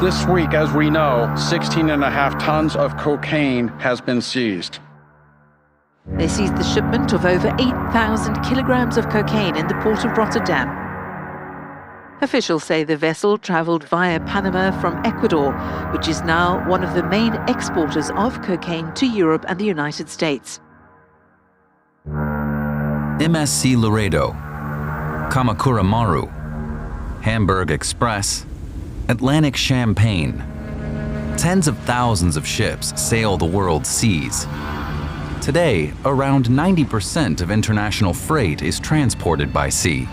This week, as we know, 16.5 tons of cocaine has been seized. They seized the shipment of over 8,000 kilograms of cocaine in the port of Rotterdam. Officials say the vessel traveled via Panama from Ecuador, which is now one of the main exporters of cocaine to Europe and the United States. MSC Laredo, Kamakura Maru, Hamburg Express, Atlantic Champagne. Tens of thousands of ships sail the world's seas. Today, around 90% of international freight is transported by sea.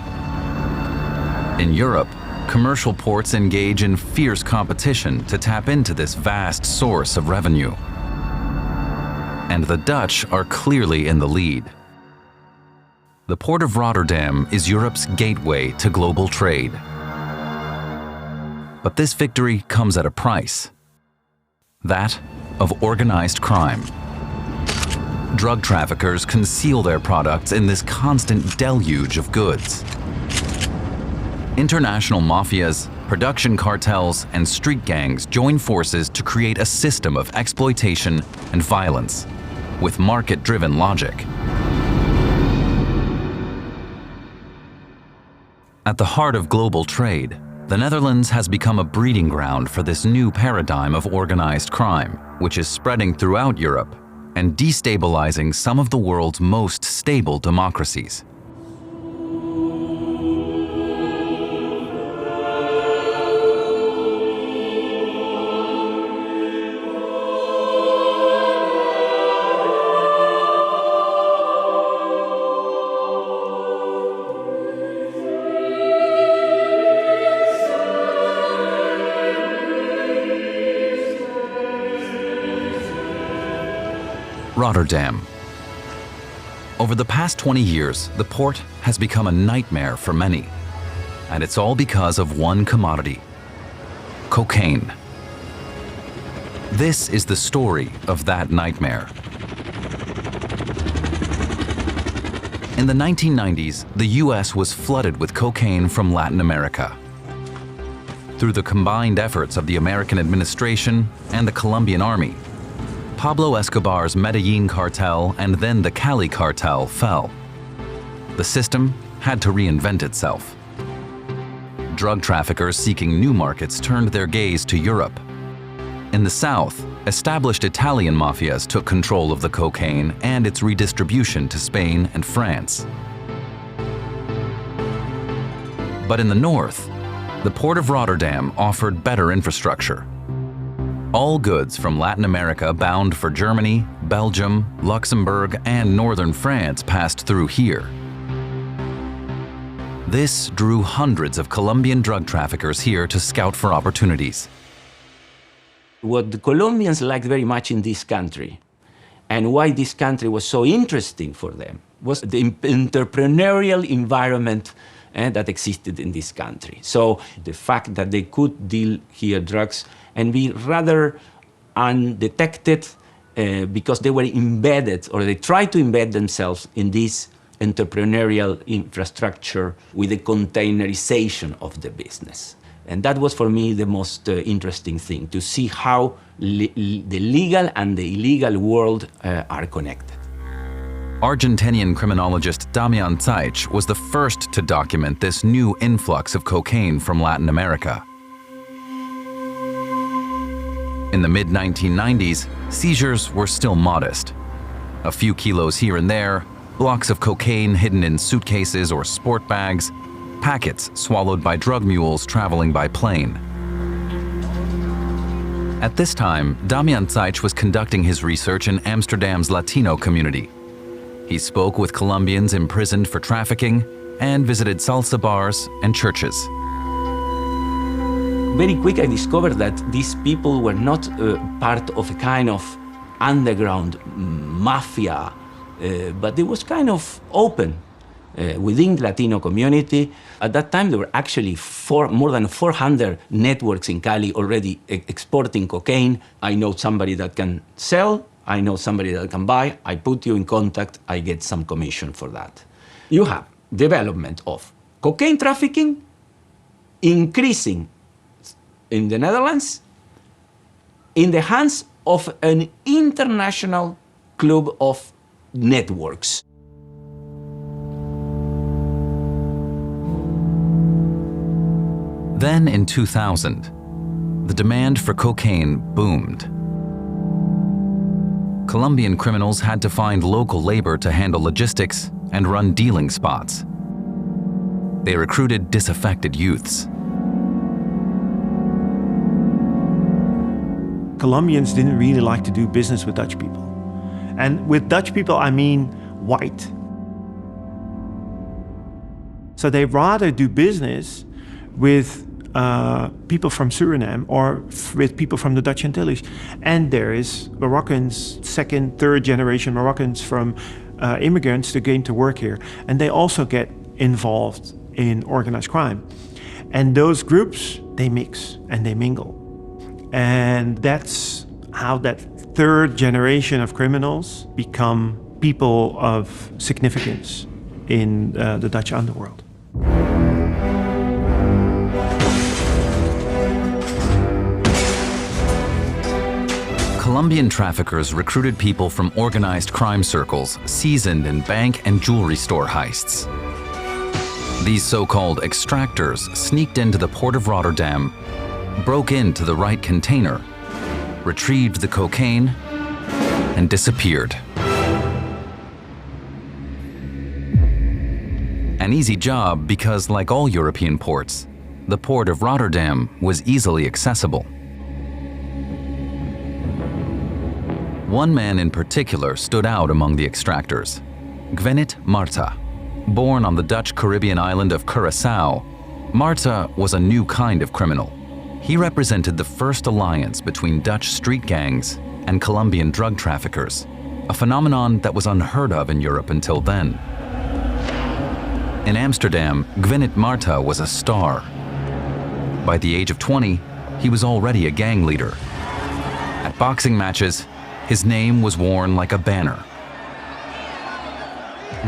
In Europe, commercial ports engage in fierce competition to tap into this vast source of revenue. And the Dutch are clearly in the lead. The Port of Rotterdam is Europe's gateway to global trade. But this victory comes at a price. That of organized crime. Drug traffickers conceal their products in this constant deluge of goods. International mafias, production cartels, and street gangs join forces to create a system of exploitation and violence, with market-driven logic. At the heart of global trade, the Netherlands has become a breeding ground for this new paradigm of organized crime, which is spreading throughout Europe and destabilizing some of the world's most stable democracies. Rotterdam. Over the past 20 years, the port has become a nightmare for many. And it's all because of one commodity: cocaine. This is the story of that nightmare. In the 1990s, the US was flooded with cocaine from Latin America. Through the combined efforts of the American administration and the Colombian army, Pablo Escobar's Medellin cartel and then the Cali cartel fell. The system had to reinvent itself. Drug traffickers seeking new markets turned their gaze to Europe. In the south, established Italian mafias took control of the cocaine and its redistribution to Spain and France. But in the north, the port of Rotterdam offered better infrastructure. All goods from Latin America bound for Germany, Belgium, Luxembourg, and northern France passed through here. This drew hundreds of Colombian drug traffickers here to scout for opportunities. What the Colombians liked very much in this country, and why this country was so interesting for them, was the entrepreneurial environment that existed in this country. So the fact that they could deal here drugs and be rather undetected because they were embedded, or they tried to embed themselves in this entrepreneurial infrastructure with the containerization of the business. And that was for me the most interesting thing, to see how the legal and the illegal world are connected. Argentinian criminologist Damian Taghi was the first to document this new influx of cocaine from Latin America. In the mid-1990s, seizures were still modest. A few kilos here and there, blocks of cocaine hidden in suitcases or sport bags, packets swallowed by drug mules traveling by plane. At this time, Damian Taghi was conducting his research in Amsterdam's Latino community. He spoke with Colombians imprisoned for trafficking and visited salsa bars and churches. Very quick I discovered that these people were not part of a kind of underground mafia, but it was kind of open within the Latino community. At that time, there were actually more than 400 networks in Cali already exporting cocaine. I know somebody that can sell, I know somebody that can buy, I put you in contact, I get some commission for that. You have development of cocaine trafficking, increasing in the Netherlands in the hands of an international club of networks. Then in 2000, the demand for cocaine boomed. Colombian criminals had to find local labor to handle logistics and run dealing spots. They recruited disaffected youths. Colombians didn't really like to do business with Dutch people. And with Dutch people, I mean white. So they rather do business with people from Suriname or with people from the Dutch Antilles. And there is Moroccans, second, third generation Moroccans from immigrants that came to work here. And they also get involved in organized crime. And those groups, they mix and they mingle. And that's how that third generation of criminals become people of significance in the Dutch underworld. Colombian traffickers recruited people from organized crime circles seasoned in bank and jewelry store heists. These so-called extractors sneaked into the port of Rotterdam, broke into the right container, retrieved the cocaine, and disappeared. An easy job because, like all European ports, the port of Rotterdam was easily accessible. One man in particular stood out among the extractors, Gwenette Marta. Born on the Dutch Caribbean island of Curaçao, Marta was a new kind of criminal. He represented the first alliance between Dutch street gangs and Colombian drug traffickers, a phenomenon that was unheard of in Europe until then. In Amsterdam, Gwenette Marta was a star. By the age of 20, he was already a gang leader. At boxing matches, his name was worn like a banner.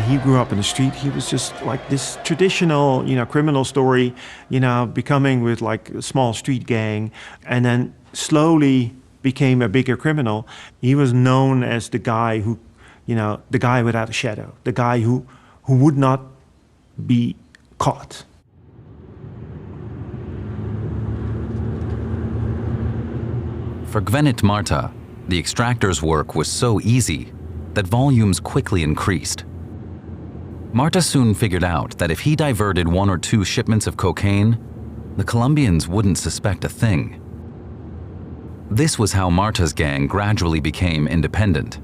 He grew up in the street. He was just like this traditional, criminal story, becoming with like a small street gang, and then slowly became a bigger criminal. He was known as the guy who, the guy without a shadow, the guy who would not be caught. For Gwenette Marta, the extractor's work was so easy that volumes quickly increased. Marta soon figured out that if he diverted 1 or 2 shipments of cocaine, the Colombians wouldn't suspect a thing. This was how Marta's gang gradually became independent.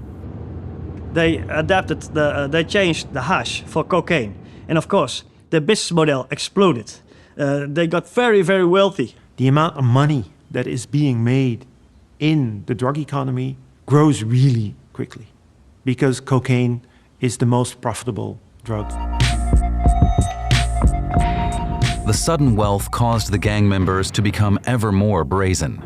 They they changed the hash for cocaine. And of course, the business model exploded. They got very, very wealthy. The amount of money that is being made in the drug economy grows really quickly because cocaine is the most profitable drug. The sudden wealth caused the gang members to become ever more brazen.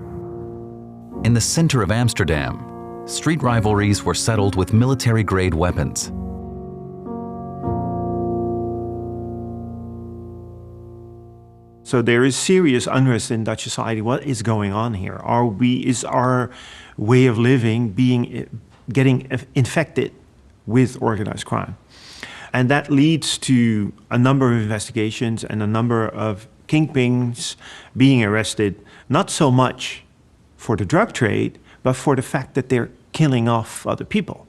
In the center of Amsterdam, street rivalries were settled with military-grade weapons. So there is serious unrest in Dutch society. What is going on here? Is our way of living getting infected with organized crime? And that leads to a number of investigations and a number of kingpins being arrested, not so much for the drug trade, but for the fact that they're killing off other people.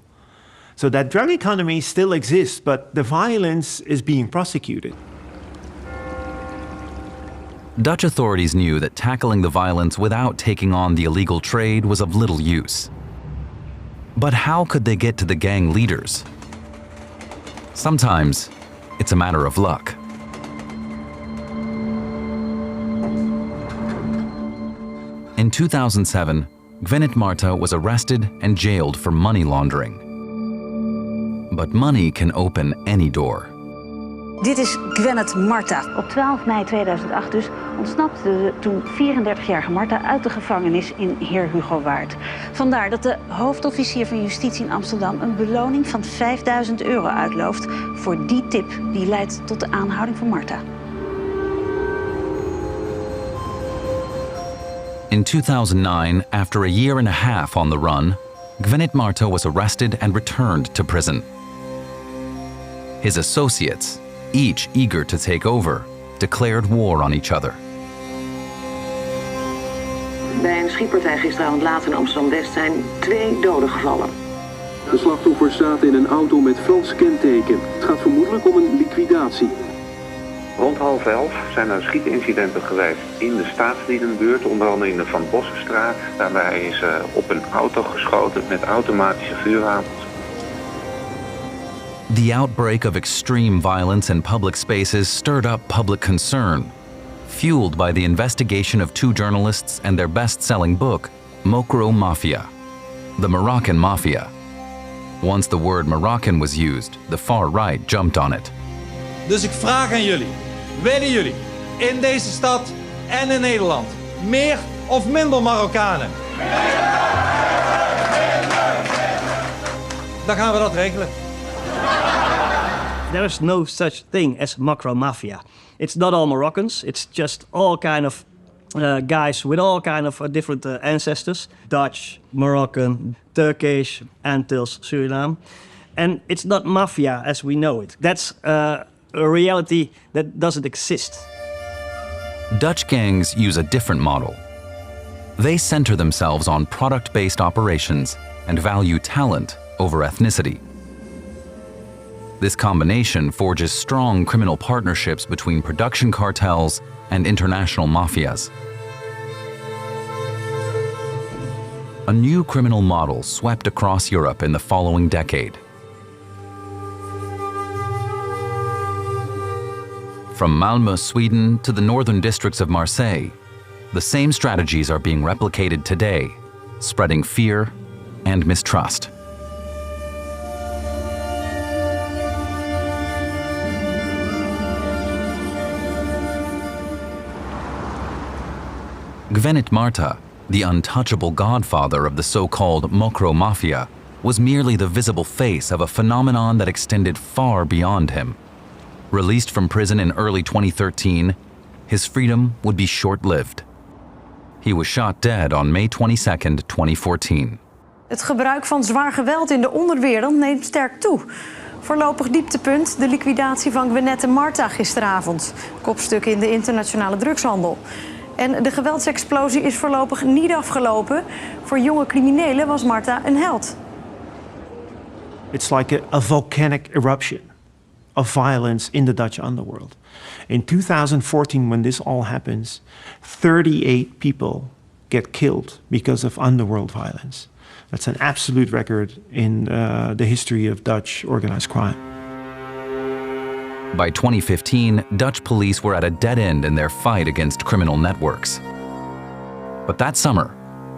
So that drug economy still exists, but the violence is being prosecuted. Dutch authorities knew that tackling the violence without taking on the illegal trade was of little use. But how could they get to the gang leaders? Sometimes it's a matter of luck. In 2007, Gwenette Marta was arrested and jailed for money laundering. But money can open any door. Dit is Gwenette Marta. Op 12 mei 2008 dus ontsnapte de toen 34-jarige Marta uit de gevangenis in Heer Hugo Waard. Vandaar dat de hoofdofficier van Justitie in Amsterdam een beloning van €5.000 uitlooft voor die tip die leidt tot de aanhouding van Marta. In 2009, after a year and a half on the run, Gwenette Marto was arrested and returned to prison. His associates, each eager to take over, declared war on each other. Bij een schietpartij gisteravond laat in Amsterdam-West zijn 2 doden gevallen. De slachtoffers zaten in een auto met Frans kenteken. Het gaat vermoedelijk om een liquidatie. Rond 10:30 zijn er schietincidenten geweest in de staatsdierenbuurt, onder andere in de Van Bossenstraat. Daarbij is op een auto geschoten met automatische vuurwapens. The outbreak of extreme violence in public spaces stirred up public concern, fueled by the investigation of 2 journalists and their best-selling book, Mokro Mafia, the Moroccan Mafia. Once the word Moroccan was used, the far right jumped on it. Dus ik vraag aan jullie, willen jullie in deze stad en in Nederland meer of minder Marokkanen? Dan gaan we dat regelen. There is no such thing as macro mafia. It's not all Moroccans. It's just all kind of guys with all kind of different ancestors. Dutch, Moroccan, Turkish, Antilles, Suriname. And it's not mafia as we know it. That's a reality that doesn't exist. Dutch gangs use a different model. They center themselves on product-based operations and value talent over ethnicity. This combination forges strong criminal partnerships between production cartels and international mafias. A new criminal model swept across Europe in the following decade. From Malmö, Sweden, to the northern districts of Marseille, the same strategies are being replicated today, spreading fear and mistrust. Gwenette Marto, the untouchable godfather of the so-called Mokro Mafia, was merely the visible face of a phenomenon that extended far beyond him. Released from prison in early 2013, his freedom would be short-lived. He was shot dead on May 22, 2014. Het gebruik van zwaar geweld in de onderwereld neemt sterk toe. Voorlopig dieptepunt de liquidatie van Gwenette Marto gisteravond. Kopstuk in de internationale drugshandel. En de geweldsexplosie is voorlopig niet afgelopen. Voor jonge criminelen was Marto een held. It's like a volcanic eruption of violence in the Dutch underworld. In 2014, when this all happens, 38 people get killed because of underworld violence. That's an absolute record in the history of Dutch organized crime. By 2015, Dutch police were at a dead end in their fight against criminal networks. But that summer,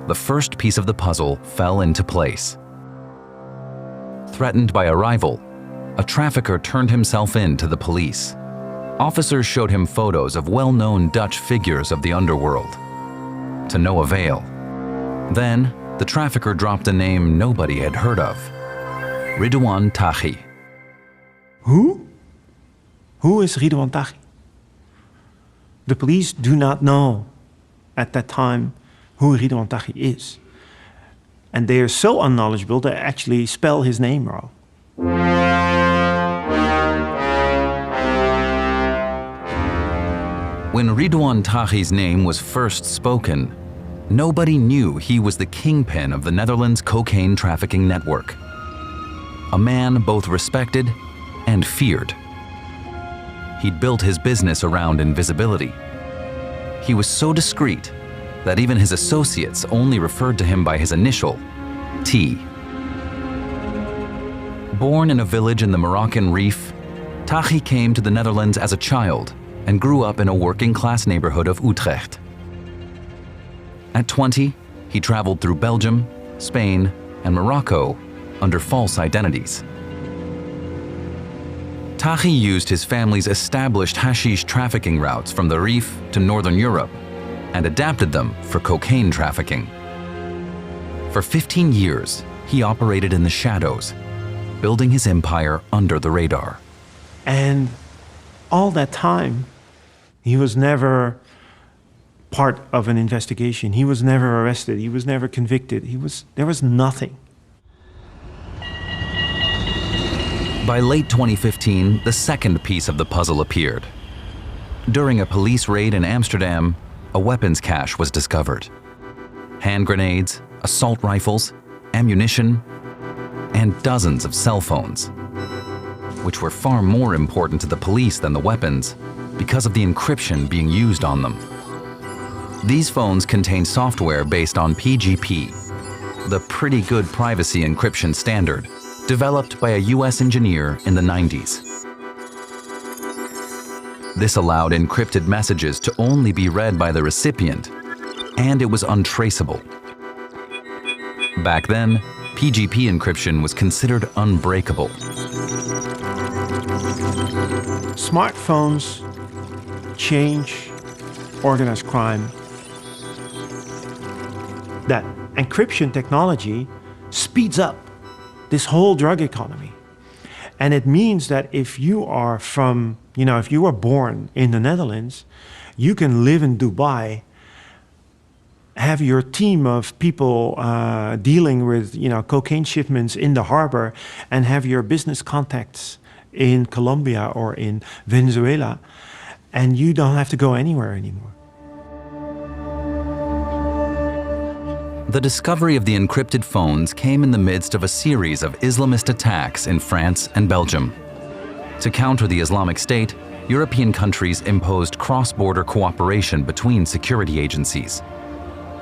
the first piece of the puzzle fell into place. Threatened by a rival, a trafficker turned himself in to the police. Officers showed him photos of well-known Dutch figures of the underworld. To no avail. Then, the trafficker dropped a name nobody had heard of. Ridouan Taghi. Who? Who is Ridouan Taghi? The police do not know at that time who Ridouan Taghi is. And they are so unknowledgeable they actually spell his name wrong. When Ridouan Taghi's name was first spoken, nobody knew he was the kingpin of the Netherlands' cocaine trafficking network. A man both respected and feared. He'd built his business around invisibility. He was so discreet that even his associates only referred to him by his initial, T. Born in a village in the Moroccan Reef, Taghi came to the Netherlands as a child and grew up in a working-class neighborhood of Utrecht. At 20, he traveled through Belgium, Spain, and Morocco under false identities. Taghi used his family's established hashish trafficking routes from the Reef to Northern Europe and adapted them for cocaine trafficking. For 15 years, he operated in the shadows, building his empire under the radar. And all that time, he was never part of an investigation. He was never arrested. He was never convicted. There was nothing. By late 2015, the second piece of the puzzle appeared. During a police raid in Amsterdam, a weapons cache was discovered. Hand grenades, assault rifles, ammunition, and dozens of cell phones, which were far more important to the police than the weapons because of the encryption being used on them. These phones contain software based on PGP, the Pretty Good Privacy Encryption standard, developed by a US engineer in the 90s. This allowed encrypted messages to only be read by the recipient, and it was untraceable. Back then, PGP encryption was considered unbreakable. Smartphones change organized crime. That encryption technology speeds up this whole drug economy. And it means that if you are if you were born in the Netherlands, you can live in Dubai, have your team of people dealing with cocaine shipments in the harbor, and have your business contacts in Colombia or in Venezuela, and you don't have to go anywhere anymore. The discovery of the encrypted phones came in the midst of a series of Islamist attacks in France and Belgium. To counter the Islamic State, European countries imposed cross-border cooperation between security agencies.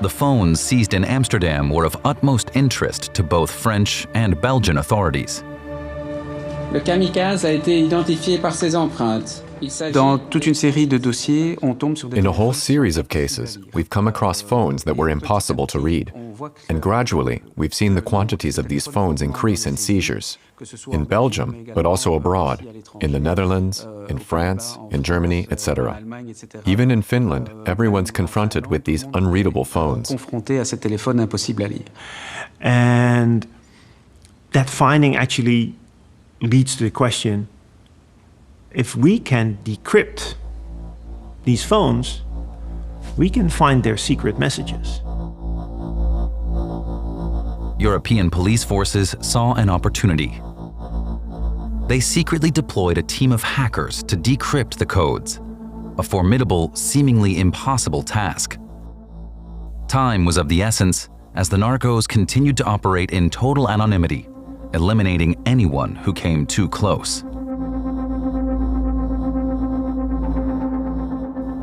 The phones seized in Amsterdam were of utmost interest to both French and Belgian authorities. Le kamikaze a été identifié par ses empreintes. Dans toute une série de dossiers, on tombe sur des... In a whole series of cases, we've come across phones that were impossible to read. And gradually, we've seen the quantities of these phones increase in seizures. In Belgium, but also abroad, in the Netherlands, in France, in Germany, etc. Even in Finland, everyone's confronted with these unreadable phones. Confronté à ces téléphones impossibles à lire. And that finding actually leads to the question, if we can decrypt these phones, we can find their secret messages. European police forces saw an opportunity. They secretly deployed a team of hackers to decrypt the codes, a formidable, seemingly impossible task. Time was of the essence as the narcos continued to operate in total anonymity, eliminating anyone who came too close.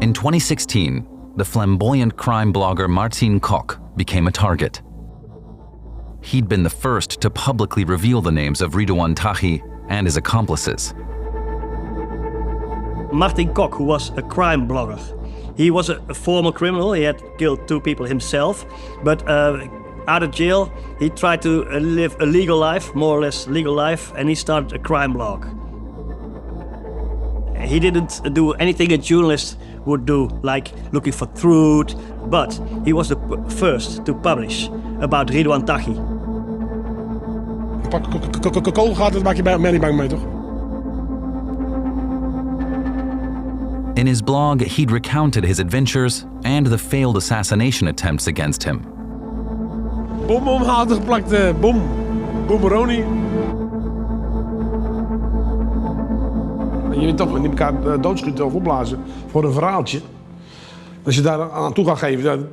In 2016, the flamboyant crime blogger Martin Kok became a target. He'd been the first to publicly reveal the names of Ridouan Taghi and his accomplices. Martin Kok, who was a crime blogger. He was a former criminal. He had killed 2 people himself, but out of jail, he tried to live a legal life, more or less legal life, and he started a crime blog. He didn't do anything a journalist would do, like looking for truth, but he was the first to publish about Ridouan Taghi. Kool gaat, dat maak je mij niet bang mee, toch? In his blog, he'd recounted his adventures and the failed assassination attempts against him. Bom omhaald geplakt, bom. Bomberoni. Je bent toch niet elkaar doodschieten of opblazen voor een verhaaltje. Als je daar aan toe gaat geven,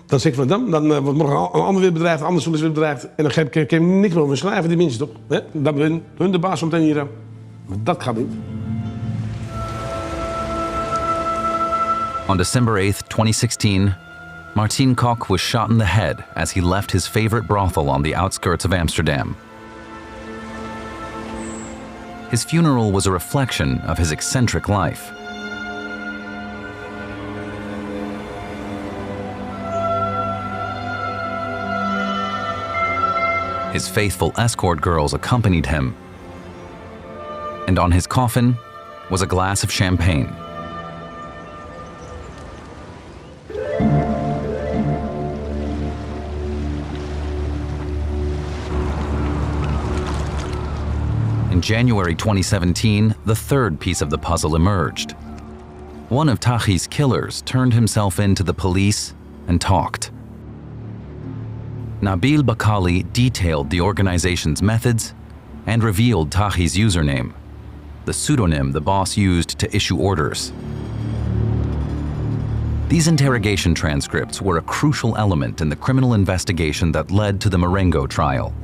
dan zeg ik van dan wordt morgen een ander weer bedreigd, een ander is weer bedreigd. En dan kan je niks meer over schrijven, die mensen toch? Dat ben hun de baas meteen hier. Maar dat gaat niet. On December 8, 2016, Martin Kok was shot in the head as he left his favorite brothel on the outskirts of Amsterdam. His funeral was a reflection of his eccentric life. His faithful escort girls accompanied him, and on his coffin was a glass of champagne. In January 2017, the third piece of the puzzle emerged. One of Taghi's killers turned himself in to the police and talked. Nabil Bakali detailed the organization's methods and revealed Taghi's username, the pseudonym the boss used to issue orders. These interrogation transcripts were a crucial element in the criminal investigation that led to the Marengo trial.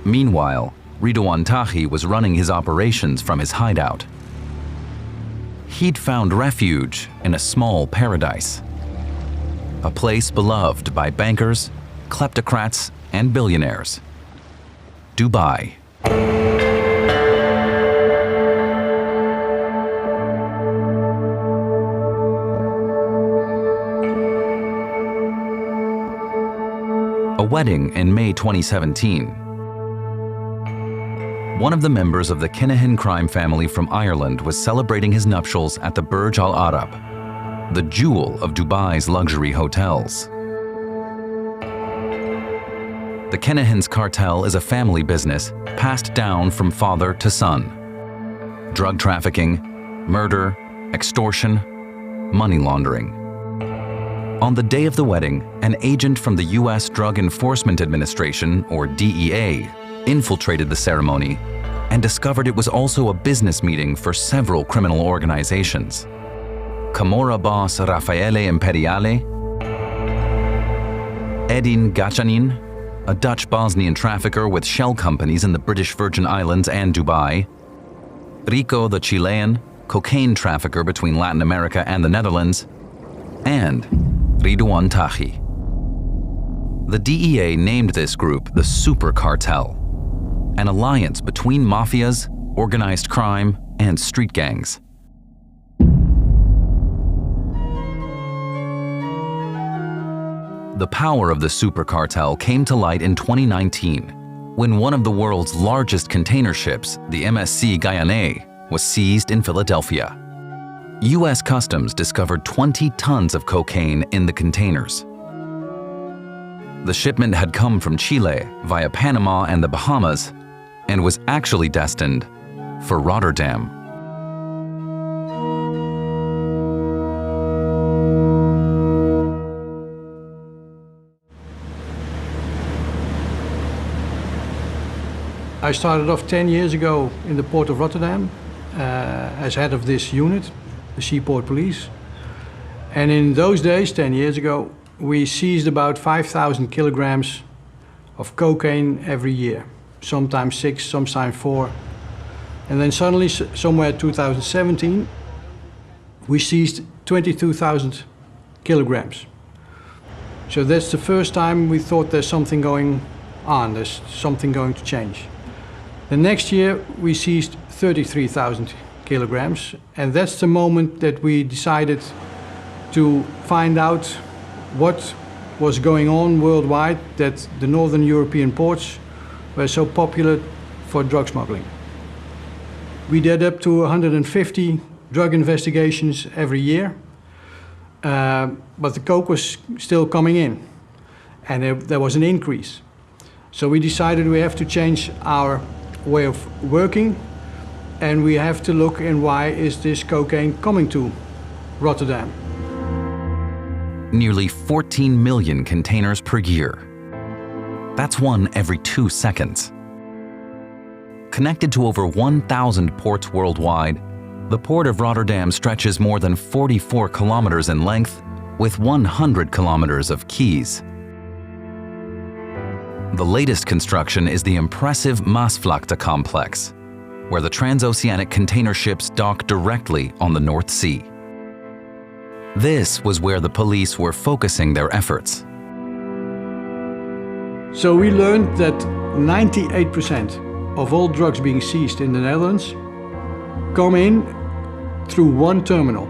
Meanwhile, Ridouan Taghi was running his operations from his hideout. He'd found refuge in a small paradise, a place beloved by bankers, kleptocrats, and billionaires: Dubai. A wedding in May 2017. One of the members of the Kinahan crime family from Ireland was celebrating his nuptials at the Burj Al Arab, the jewel of Dubai's luxury hotels. The Kinahans cartel is a family business passed down from father to son. Drug trafficking, murder, extortion, money laundering. On the day of the wedding, an agent from the U.S. Drug Enforcement Administration, or DEA, infiltrated the ceremony and discovered it was also a business meeting for several criminal organizations. Camorra boss Raffaele Imperiale, Edin Gacanin, a Dutch Bosnian trafficker with shell companies in the British Virgin Islands and Dubai, Rico the Chilean, cocaine trafficker between Latin America and the Netherlands, and Ridouan Taghi. The DEA named this group the Super Cartel, an alliance between mafias, organized crime, and street gangs. The power of the Super Cartel came to light in 2019, when one of the world's largest container ships, the MSC Guyane, was seized in Philadelphia. U.S. Customs discovered 20 tons of cocaine in the containers. The shipment had come from Chile via Panama and the Bahamas and was actually destined for Rotterdam. I started off 10 years ago in the port of Rotterdam as head of this unit, the Seaport Police. And in those days, 10 years ago, we seized about 5,000 kilograms of cocaine every year. Sometimes 6, sometimes 4. And then suddenly, somewhere in 2017, we seized 22,000 kilograms. So that's the first time we thought there's something going on, there's something going to change. The next year, we seized 33,000 kilograms, and that's the moment that we decided to find out what was going on worldwide, that the Northern European ports were so popular for drug smuggling. We did up to 150 drug investigations every year, but the coke was still coming in, and there was an increase. So we decided we have to change our way of working, and we have to look in why is this cocaine coming to Rotterdam. Nearly 14 million containers per year. That's one every 2 seconds. Connected to over 1,000 ports worldwide, the port of Rotterdam stretches more than 44 kilometers in length with 100 kilometers of quays. The latest construction is the impressive Maasvlakte complex, where the transoceanic container ships dock directly on the North Sea. This was where the police were focusing their efforts. So we learned that 98% of all drugs being seized in the Netherlands come in through one terminal.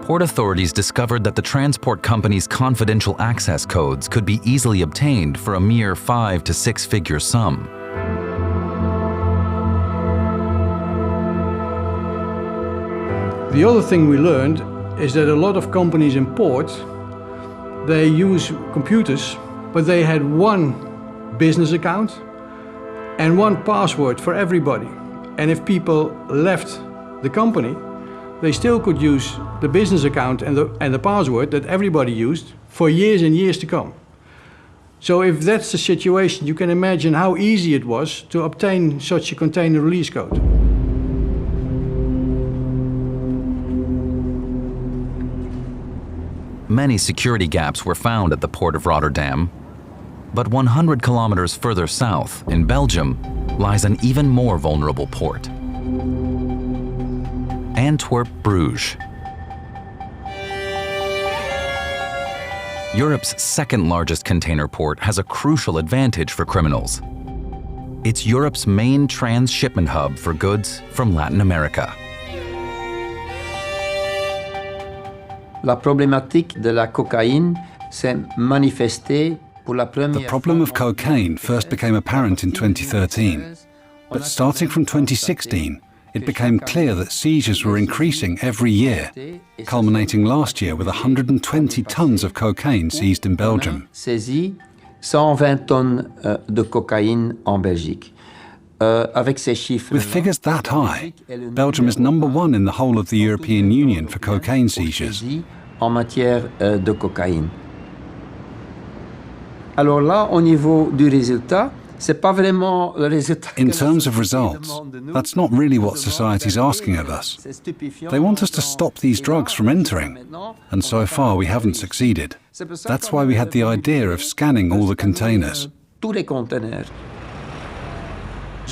Port authorities discovered that the transport company's confidential access codes could be easily obtained for a mere 5 to 6 figure sum. The other thing we learned is that a lot of companies in port, they use computers, but they had one business account and one password for everybody. And if people left the company, they still could use the business account and the password that everybody used for years and years to come. So if that's the situation, you can imagine how easy it was to obtain such a container release code. Many security gaps were found at the port of Rotterdam, but 100 kilometers further south, in Belgium, lies an even more vulnerable port. Antwerp-Bruges. Europe's second largest container port has a crucial advantage for criminals. It's Europe's main transshipment hub for goods from Latin America. La problématique de la cocaïne s'est manifestée pour la première. The problem of cocaine first became apparent in 2013, but starting from 2016, it became clear that seizures were increasing every year, culminating last year with 120 tons of cocaine seized in Belgium. Saisi 120 tonnes de cocaïne en Belgique. With figures that high, Belgium is number one in the whole of the European Union for cocaine seizures. En matière de cocaïne. Alors là, au niveau du résultat, c'est pas vraiment le résultat. In terms of results, that's not really what society's asking of us. They want us to stop these drugs from entering, and so far we haven't succeeded. That's why we had the idea of scanning all the containers. Tous les conteneurs. I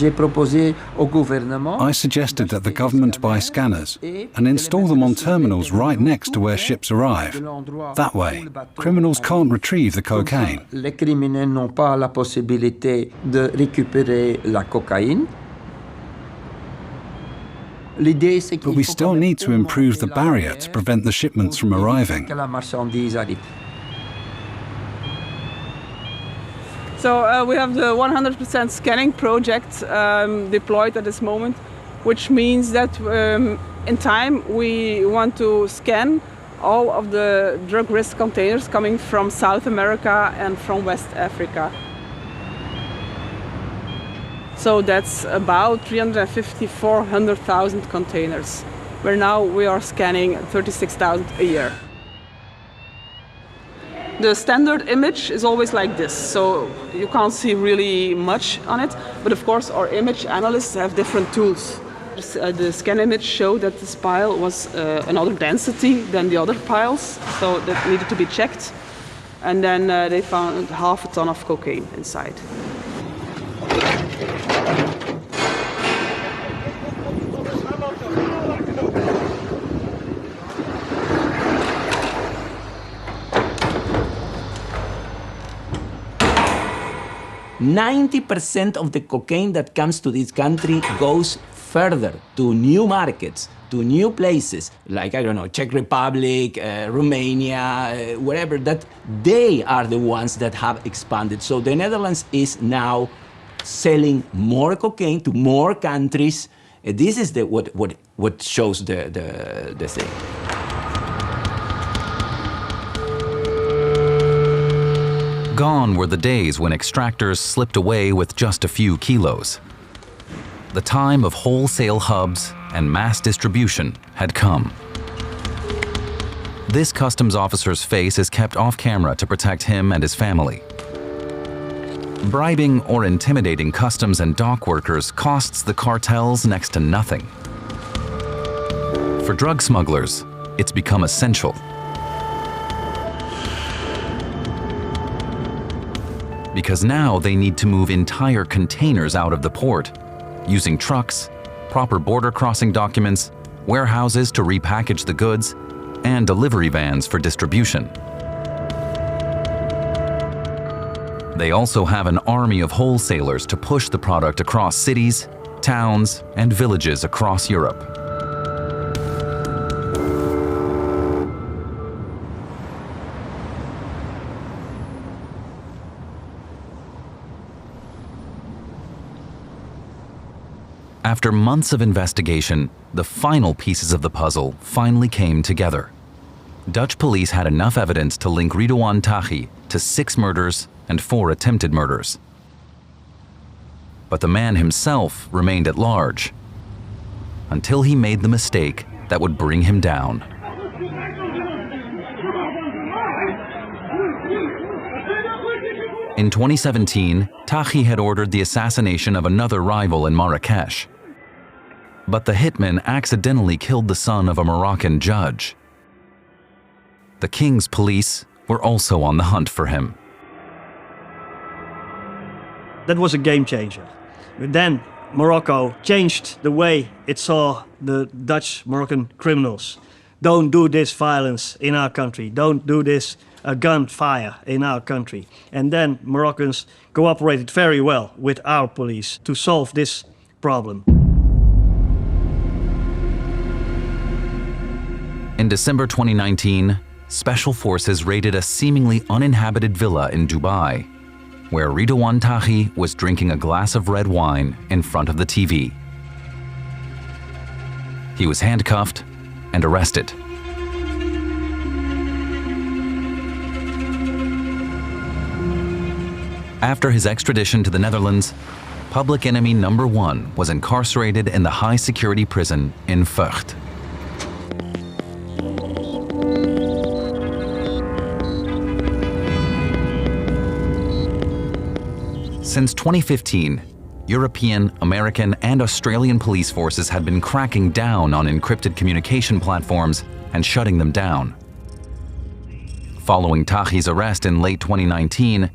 suggested that the government buy scanners and install them on terminals right next to where ships arrive. That way, criminals can't retrieve the cocaine. Les criminels n'ont pas la possibilité de récupérer la cocaïne. But we still need to improve the barrier to prevent the shipments from arriving. So we have the 100% scanning project deployed at this moment, which means that in time we want to scan all of the drug risk containers coming from South America and from West Africa. So that's about 350,000–400,000 containers, where now we are scanning 36,000 a year. The standard image is always like this, so you can't see really much on it, but of course our image analysts have different tools. The scan image showed that this pile was another density than the other piles, so that needed to be checked, and then they found 1/2 ton of cocaine inside. %90 of the cocaine that comes to this country goes further to new markets, to new places, like, I don't know, Czech Republic, Romania, wherever, that they are the ones that have expanded. So the Netherlands is now selling more cocaine to more countries. This is what shows the thing. Gone were the days when extractors slipped away with just a few kilos. The time of wholesale hubs and mass distribution had come. This customs officer's face is kept off camera to protect him and his family. Bribing or intimidating customs and dock workers costs the cartels next to nothing. For drug smugglers, it's become essential. Because now they need to move entire containers out of the port, using trucks, proper border crossing documents, warehouses to repackage the goods, and delivery vans for distribution. They also have an army of wholesalers to push the product across cities, towns, and villages across Europe. After months of investigation, the final pieces of the puzzle finally came together. Dutch police had enough evidence to link Ridouan Taghi to 6 murders and 4 attempted murders. But the man himself remained at large until he made the mistake that would bring him down. In 2017, Taghi had ordered the assassination of another rival in Marrakesh. But the hitman accidentally killed the son of a Moroccan judge. The king's police were also on the hunt for him. That was a game changer. Then Morocco changed the way it saw the Dutch Moroccan criminals. Don't do this violence in our country. Don't do this gunfire in our country. And then Moroccans cooperated very well with our police to solve this problem. In December 2019, special forces raided a seemingly uninhabited villa in Dubai, where Ridouan Taghi was drinking a glass of red wine in front of the TV. He was handcuffed and arrested. After his extradition to the Netherlands, public enemy number 1 was incarcerated in the high-security prison in Vught. Since 2015, European, American, and Australian police forces had been cracking down on encrypted communication platforms and shutting them down. Following Taghi's arrest in late 2019,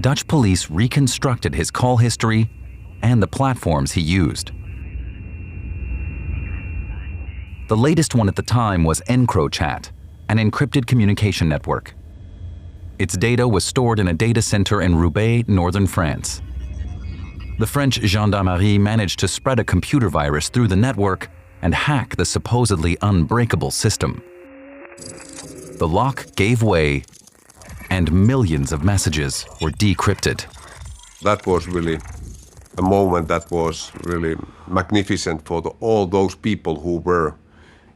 Dutch police reconstructed his call history and the platforms he used. The latest one at the time was EncroChat, an encrypted communication network. Its data was stored in a data center in Roubaix, northern France. The French gendarmerie managed to spread a computer virus through the network and hack the supposedly unbreakable system. The lock gave way, and millions of messages were decrypted. That was really a moment that was really magnificent for all those people who were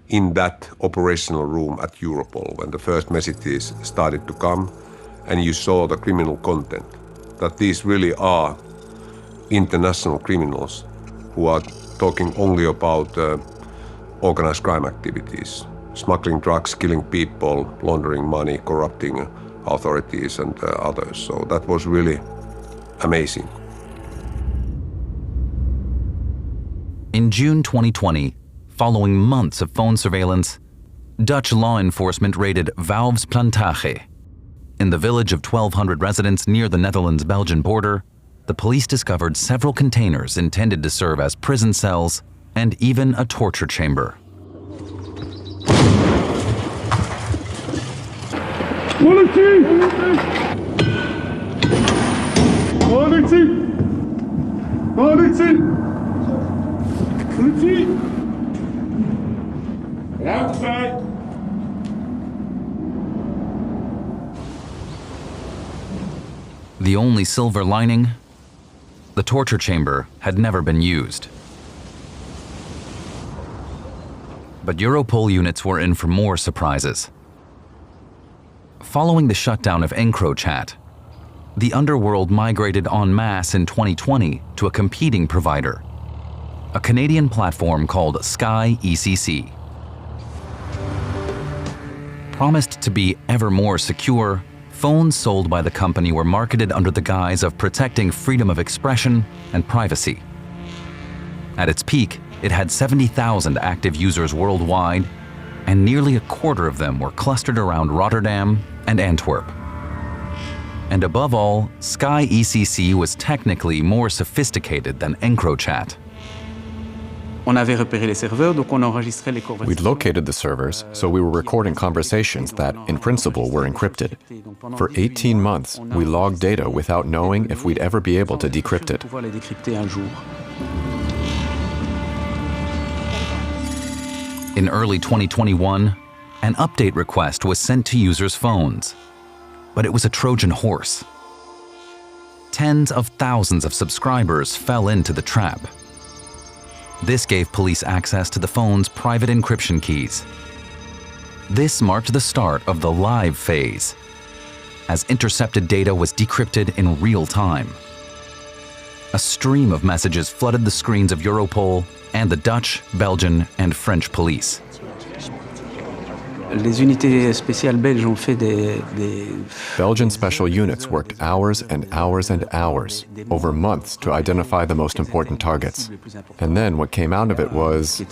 in that operational room at Europol when the first messages started to come and you saw the criminal content, that these really are international criminals who are talking only about organized crime activities, smuggling drugs, killing people, laundering money, corrupting authorities and others. So that was really amazing. In June 2020, following months of phone surveillance, Dutch law enforcement raided Valves Plantage. In the village of 1,200 residents near the Netherlands-Belgian border, the police discovered several containers intended to serve as prison cells and even a torture chamber. Politie! Politie! Politie! Politie! Ruimte vrij! The only silver lining? The torture chamber had never been used. But Europol units were in for more surprises. Following the shutdown of EncroChat, the underworld migrated en masse in 2020 to a competing provider, a Canadian platform called Sky ECC. Promised to be ever more secure, phones sold by the company were marketed under the guise of protecting freedom of expression and privacy. At its peak, it had 70,000 active users worldwide, and nearly a quarter of them were clustered around Rotterdam and Antwerp. And above all, Sky ECC was technically more sophisticated than EncroChat. We'd located the servers, so we were recording conversations that, in principle, were encrypted. For 18 months, we logged data without knowing if we'd ever be able to decrypt it. In early 2021, an update request was sent to users' phones, but it was a Trojan horse. Tens of thousands of subscribers fell into the trap. This gave police access to the phone's private encryption keys. This marked the start of the live phase, as intercepted data was decrypted in real time. A stream of messages flooded the screens of Europol and the Dutch, Belgian, and French police. Les unités spéciales belges ont fait Belgian special units worked hours and hours and hours, over months, to identify the most important targets. And then what came out of it was...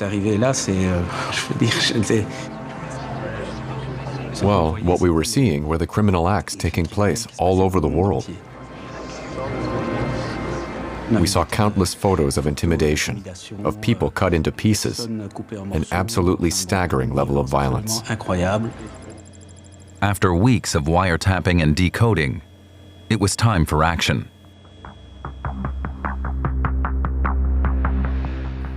Well, what we were seeing were the criminal acts taking place all over the world. We saw countless photos of intimidation, of people cut into pieces, an absolutely staggering level of violence. After weeks of wiretapping and decoding, it was time for action.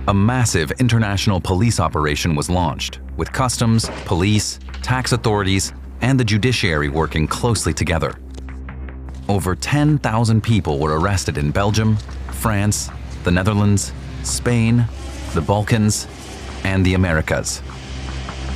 A massive international police operation was launched, with customs, police, tax authorities, and the judiciary working closely together. Over 10,000 people were arrested in Belgium, France, the Netherlands, Spain, the Balkans, and the Americas.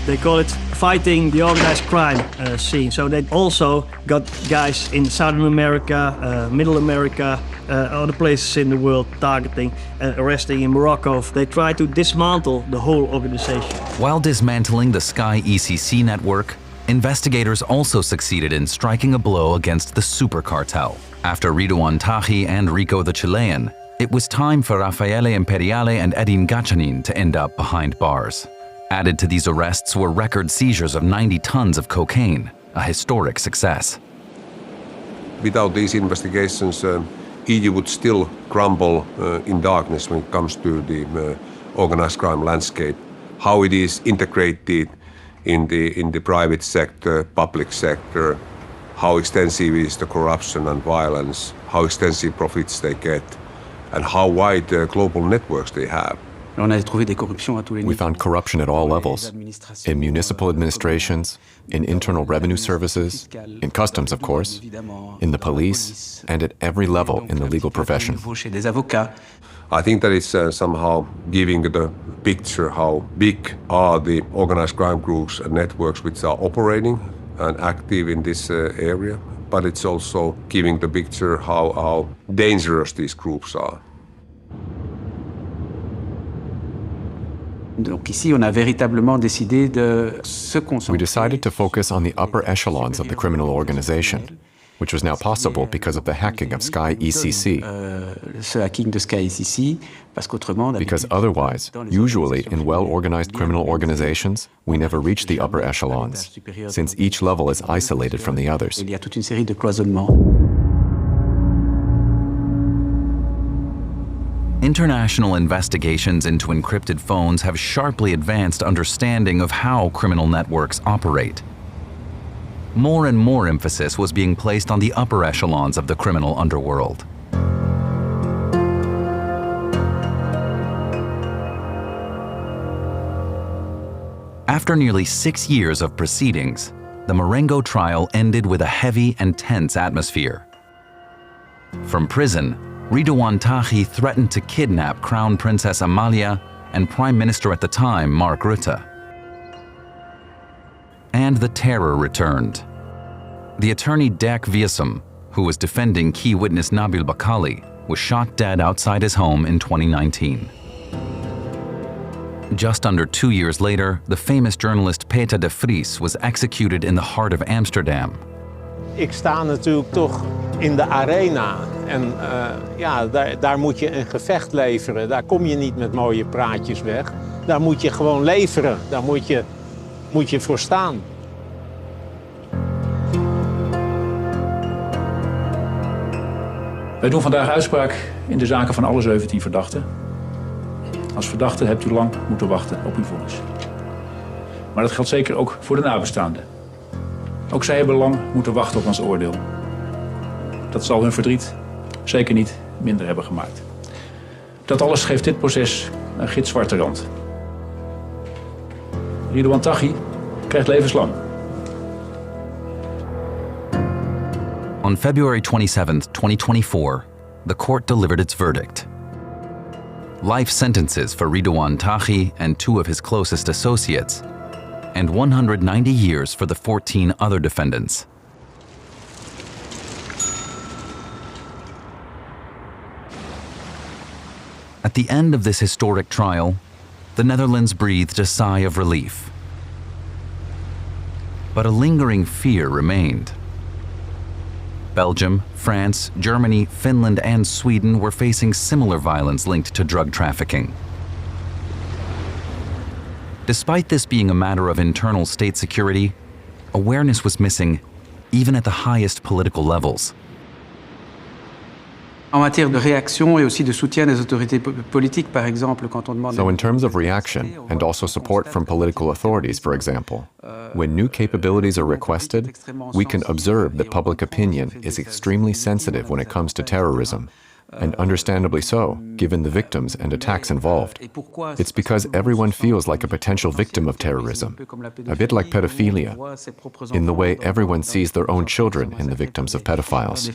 They call it fighting the organized crime scene. So they also got guys in Southern America, Middle America, other places in the world targeting, arresting in Morocco. They try to dismantle the whole organization. While dismantling the Sky ECC network, investigators also succeeded in striking a blow against the super cartel. After Ridouan Taghi and Rico the Chilean, it was time for Raffaele Imperiale and Edin Gacanin to end up behind bars. Added to these arrests were record seizures of 90 tons of cocaine, a historic success. Without these investigations, EU would crumble crumble in darkness when it comes to the organized crime landscape. How it is integrated in the private sector, public sector, how extensive is the corruption and violence, how extensive profits they get, and how wide global networks they have. We found corruption at all levels, in municipal administrations, in internal revenue services, in customs, of course, in the police, and at every level in the legal profession. I think that it's somehow giving the picture how big are the organized crime groups and networks which are operating and active in this area, but it's also giving the picture how dangerous these groups are. We decided to focus on the upper echelons of the criminal organization, which was now possible because of the hacking of Sky ECC. Because otherwise, usually in well-organized criminal organizations, we never reach the upper echelons, since each level is isolated from the others. International investigations into encrypted phones have sharply advanced understanding of how criminal networks operate. More and more emphasis was being placed on the upper echelons of the criminal underworld. After nearly 6 years of proceedings, the Marengo trial ended with a heavy and tense atmosphere. From prison, Ridouan Taghi threatened to kidnap Crown Princess Amalia and Prime Minister at the time, Mark Rutte. And the terror returned. The attorney Dirk Wiersum, who was defending key witness Nabil Bakali, was shot dead outside his home in 2019. Just under 2 years later, the famous journalist Peter de Vries was executed in the heart of Amsterdam. Ik sta natuurlijk toch in de arena en daar moet je een gevecht leveren. Daar kom je niet met mooie praatjes weg. Daar moet je gewoon leveren. Daar moet je voor staan. Wij doen vandaag uitspraak in de zaken van alle 17 verdachten. Als verdachte hebt u lang moeten wachten op uw vonnis. Maar dat geldt zeker ook voor de nabestaanden. Ook zij hebben lang moeten wachten op ons oordeel. Dat zal hun verdriet zeker niet minder hebben gemaakt. Dat alles geeft dit proces een gitzwarte rand. Ridouan Taghi krijgt levenslang. On February 27, 2024, the court delivered its verdict. Life sentences for Ridouan Taghi and 2 of his closest associates, and 190 years for the 14 other defendants. the end of this historic trial, the Netherlands breathed a sigh of relief. But a lingering fear remained. Belgium, France, Germany, Finland, and Sweden were facing similar violence linked to drug trafficking. Despite this being a matter of internal state security, awareness was missing even at the highest political levels. En matière de réaction et aussi de soutien des autorités politiques, par exemple, quand on demande... So in terms of reaction, and also support from political authorities, for example, when new capabilities are requested, we can observe that public opinion is extremely sensitive when it comes to terrorism, and understandably so, given the victims and attacks involved. It's because everyone feels like a potential victim of terrorism, a bit like pedophilia, in the way everyone sees their own children in the victims of pedophiles.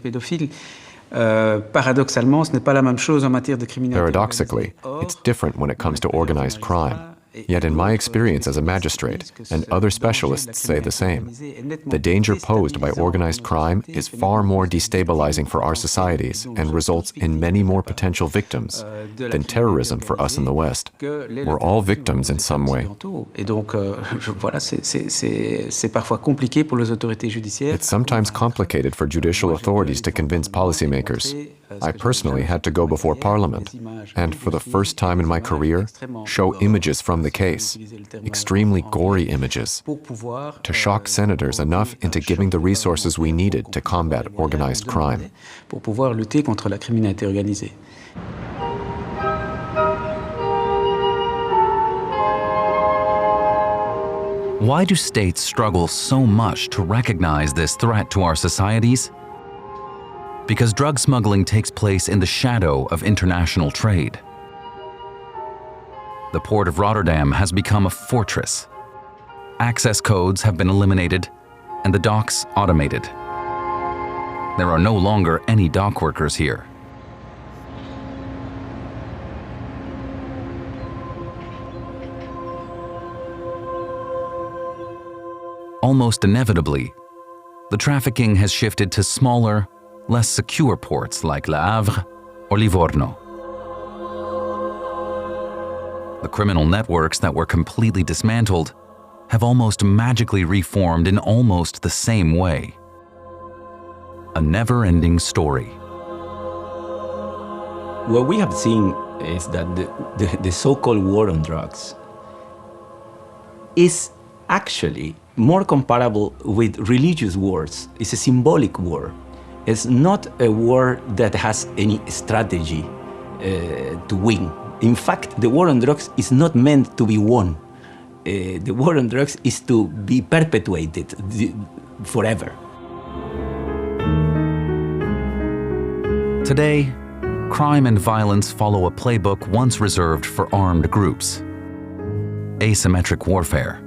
Paradoxically, it's different when it comes to organized crime. Yet in my experience as a magistrate, and other specialists say the same, the danger posed by organized crime is far more destabilizing for our societies and results in many more potential victims than terrorism for us in the West. We're all victims in some way. It's sometimes complicated for judicial authorities to convince policymakers. I personally had to go before Parliament and, for the first time in my career, show images from the case, extremely gory images, to shock senators enough into giving the resources we needed to combat organized crime. Why do states struggle so much to recognize this threat to our societies? Because drug smuggling takes place in the shadow of international trade. The port of Rotterdam has become a fortress. Access codes have been eliminated and the docks automated. There are no longer any dock workers here. Almost inevitably, the trafficking has shifted to smaller, less secure ports like Le Havre or Livorno. The criminal networks that were completely dismantled have almost magically reformed in almost the same way. A never-ending story. What we have seen is that the so-called war on drugs is actually more comparable with religious wars. It's a symbolic war. It's not a war that has any strategy to win. In fact, the war on drugs is not meant to be won. The war on drugs is to be perpetuated forever. Today, crime and violence follow a playbook once reserved for armed groups: asymmetric warfare.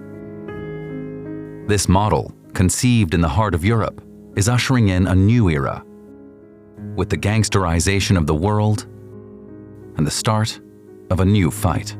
This model, conceived in the heart of Europe, is ushering in a new era, with the gangsterization of the world and the start of a new fight.